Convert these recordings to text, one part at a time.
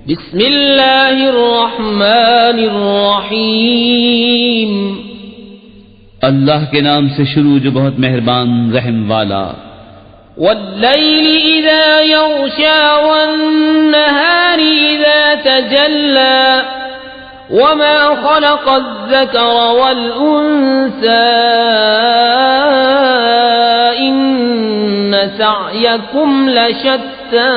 बिस्मिल्लाहिर्रहमानिर्रहीम। अल्लाह के नाम से शुरू जो बहुत मेहरबान रहम वाला। वल्लैलि इज़ा यग़शा वन्नहारि इज़ा तजल्ला वमा ख़लक़ज़-ज़करा वल-उन्सा इन्न सअयकुम लशत्ता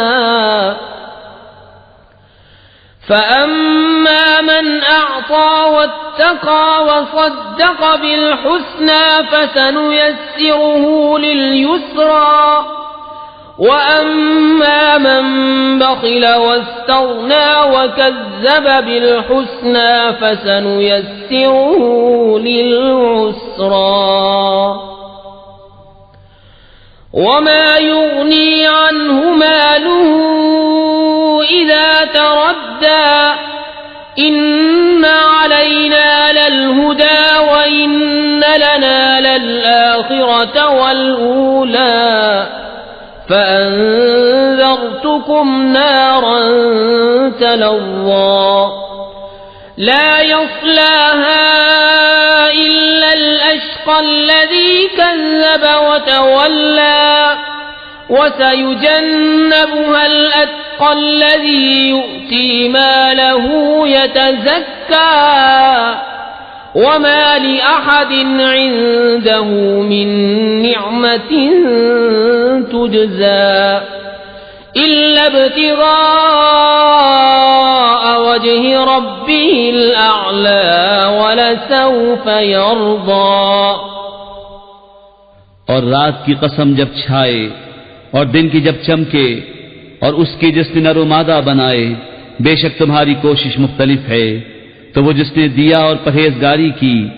फ़अम्मा मन अअता वत्तक़ा वصدق बिल-हुस्ना फसनुयस्सिरुहु लिल-युस्रा वअम्मा मन बख़िल वस्तग़ना वकज़्ज़ब बिल-हुस्ना फसनुयस्सिरुहु लिल-उस्रा वमा युग़नी अन्हु मालुहु इज़ा तरद्दा इन्न अलैना लल-हुदा व इन्न लना लल-आखिरत वल-ऊला फ़अन्ज़रतुकुम नारन तलज़्ज़ा ला यस्लाहा इल्ला अल-अश्क़ा अल्लज़ी कज़्ज़ब वतवल्ला वसयुजन्नबुहा अल-अत्क़ा अल्लज़ी यु'ती मालहु यतज़क्का वमा लिअहदिन इन्दहु मिन निअमतिन तुजज़ा इल्ला इब्तिग़ाअ वजहि रब्बिहिल अअला वलसौफ़ यर्ज़ा। और रात की कसम जब छाए और दिन की जब चमके और उसकी जिसने नरो मादा बनाए, बेशक तुम्हारी कोशिश मुख्तलिफ है। तो वो जिसने दिया और परहेजगारी की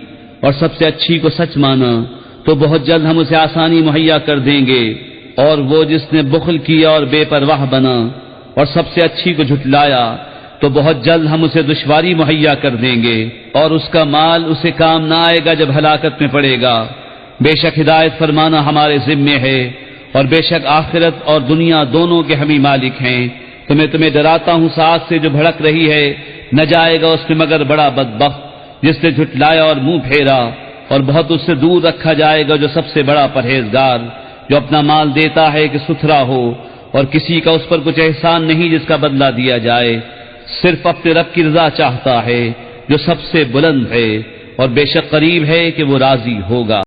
और सबसे अच्छी को सच माना, तो बहुत जल्द हम उसे आसानी मुहैया कर देंगे। और वो जिसने बुख्ल किया और बेपरवाह बना और सबसे अच्छी को झुटलाया, तो बहुत जल्द हम उसे दुश्वारी मुहैया कर देंगे और उसका माल उसे काम न आएगा जब हलाकत में पड़ेगा। बेशक हिदायत फरमाना हमारे जिम्मे है और बेशक आखिरत और दुनिया दोनों के हम ही मालिक हैं। तुम्हें डराता हूं साथ से जो भड़क रही है, न जाएगा उसमें मगर बड़ा बदबख्त जिसने झुटलाया और मुंह फेरा, और बहुत उससे दूर रखा जाएगा जो सबसे बड़ा परहेजगार, जो अपना माल देता है कि सुथरा हो और किसी का उस पर कुछ एहसान नहीं जिसका बदला दिया जाए, सिर्फ अपने रब की रजा चाहता है जो सबसे बुलंद है और बेशक करीब है कि वो राजी होगा।